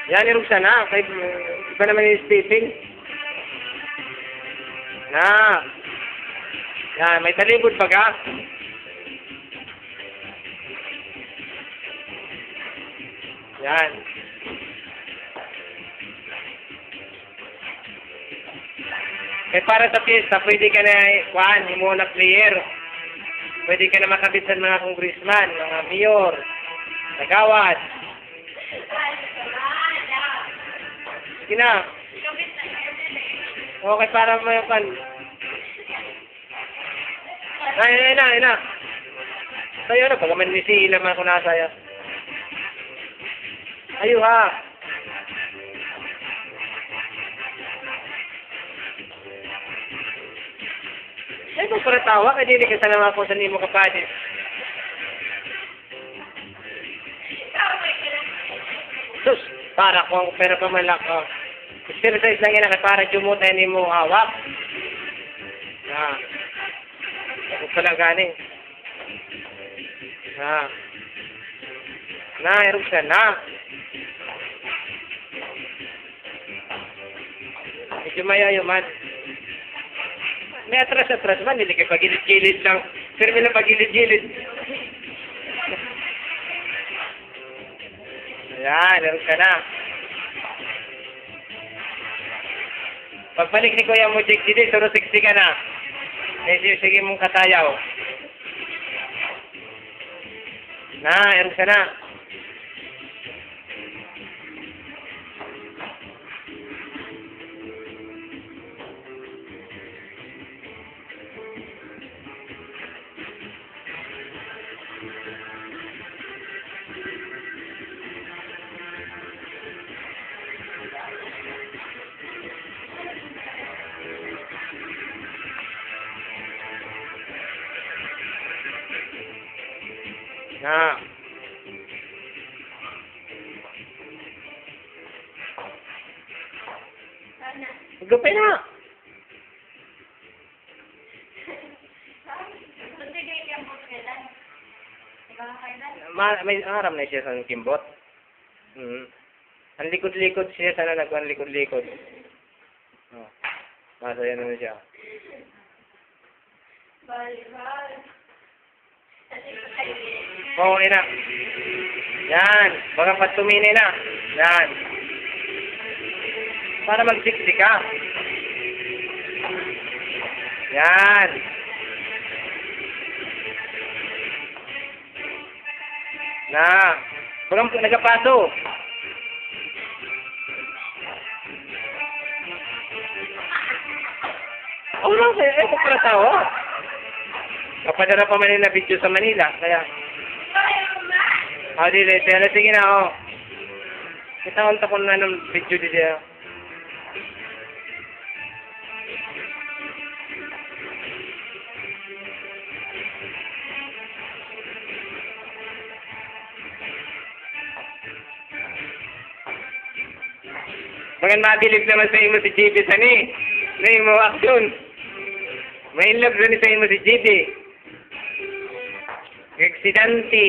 Yan, irugsa na. Kay, iba naman yung stepping. Na. Yan, may talibod pa ka. Yan. Eh para sa pista, pwede ka na kuhaan, muna player. Pwede ka na makabit sa mga congressman, mga mayor, nagawad. Sige na. Okay, para mo yung pan. Ay na. Sayo na, pag man ni sila man kung nasaya. Ayo ha. Ay, kung para tawa, kaya hindi ka sana mga kung saan mo kapatid. Sus, para kung pera pa man lang ko. Exercise lang yan, para jumuta ni mo hawak. Huwag pa lang ganing. Irog siya na. Medyo mayayo man. May atras man, hindi kayo pagilid-gilid lang. Pero may lang pagilid-gilid. Ayan, irog ka na. Pagbalik ni Kuya mo, Jake, dito, suro 60 ka na. Sige mong katayaw. Irog ka na. Gupay na. May aram na siya sa kimbot. Ang likod-likod siya, sana nagwan likod-likod. Masaya naman siya. Oo, ina. Yan. Baka patumini na. Yan. Para mag-60 ka. Yan. Baka nagapaso. Oo lang, kung para tawa. Kapadara pa man na video sa Manila, kaya... Sige na, Kita ko na ng video dito. Mga mabilib naman sa imo si JB sani. Na imo aksyon. May love rin sa imo si JB. Aksidente.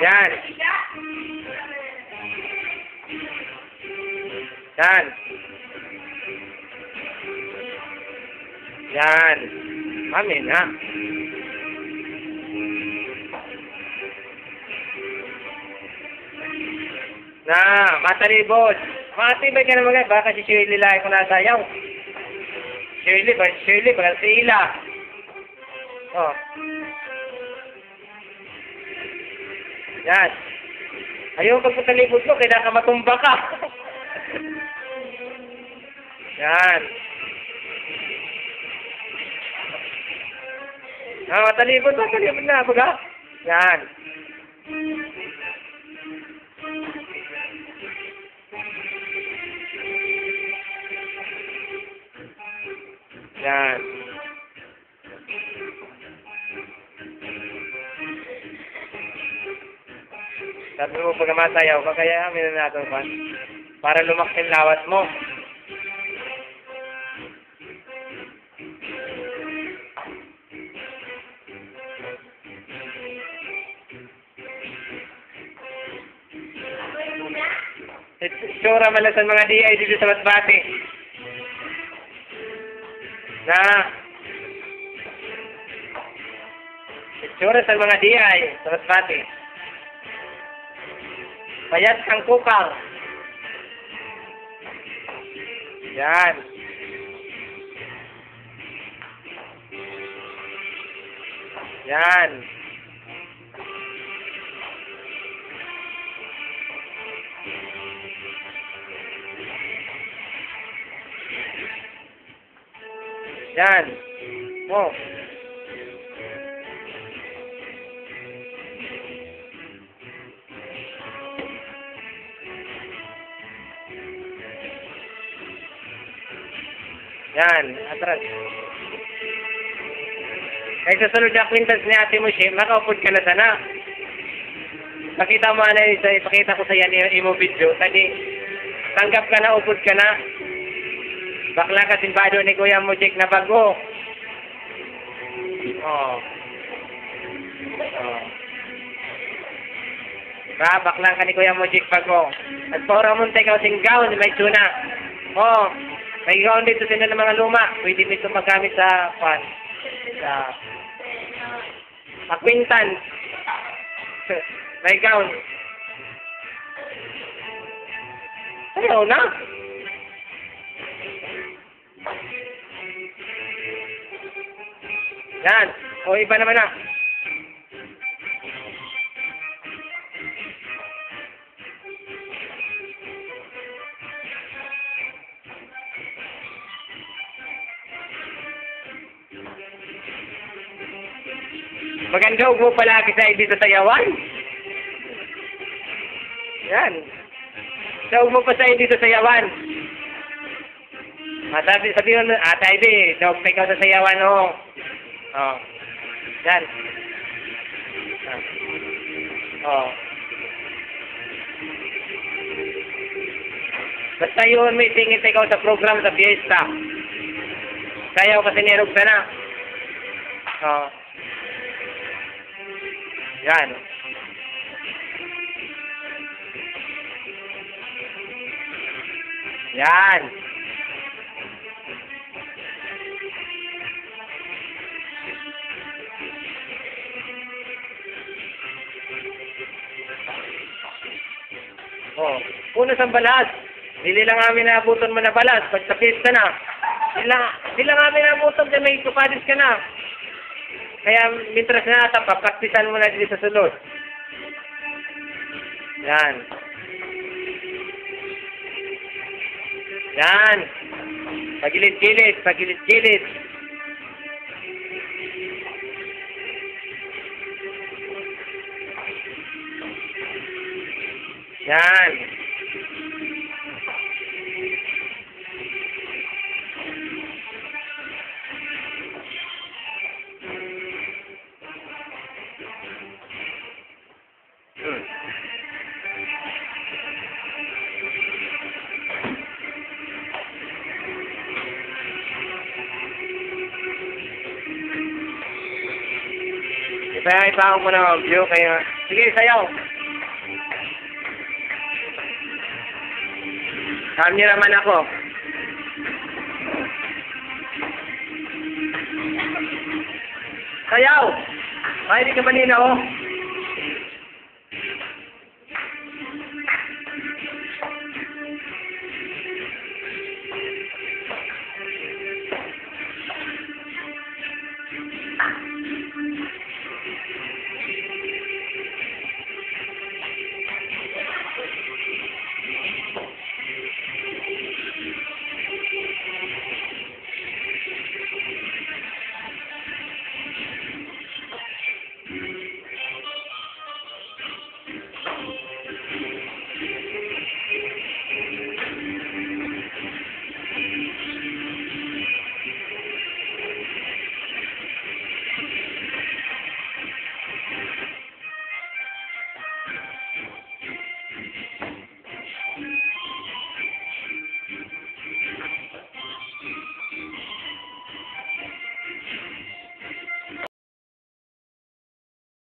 Yan. Amin ha. Matalibod. Matibay ka naman baka si Shirley lang kung nasayaw. Shirley, baka si Ila. Yan. Ayaw pagpatalibod mo, kaya ka matumba ka. Yan. Matalibod na, baga. Yan. Yan. Sabi mo pag matayaw ka, kaya amin na natin pa. Para lumaking lawat mo. Itsura man lang sa mga DI dito sa Masbate. Na itsura sa mga DI sa Masbate. Payat ang kukang. Yan. Yan. Yan. Oh. Yan, atras. Ay susunod na kwintas ni Ate Mushi, makaupod ka na sana. Pakita mo na isa, ipakita ko sa yan imo video. Tadi, tanggap ka na, upod ka na. Bakla ka simbado ni Kuya Mujik na bago. Oh. Oh. Bakla ka ni Kuya Mujik bago. At para munti ka sing gown, may tuna. Oh. May gown dito sila ng mga luma. Pwede dito magamit sa pan. Sa acquaintance. May gown. Ayaw na. Yan. O iba naman na. Maganda huwag mo palagi sa dito sa yawan. Yan. Huwag mo pa sa dito sa yawan. Sabi mo, Ate Ivy, huwag pa ikaw sa sayawan, oh. Oh. Yan. Oh. Basta yun, may tingin ikaw sa program sa fiesta. Sayaw kasi nirog ka na. Oh. Yan. Yan. Oh, puno sa balas. Dili lang amin naabuton mo na balas pag sa pista na. Dili lang amin naabuton dyan may kupadis ka na. Kaya mintras na ata, papraktisan mo na dito sa sulod. Yan. Yan. Pagilid-gilid, pagilid-gilid. Yan. Ipahipahog mo na ang view kaya... Sige, sayaw. Kameraman ako. Sayaw! Ay, di ka manina, oh.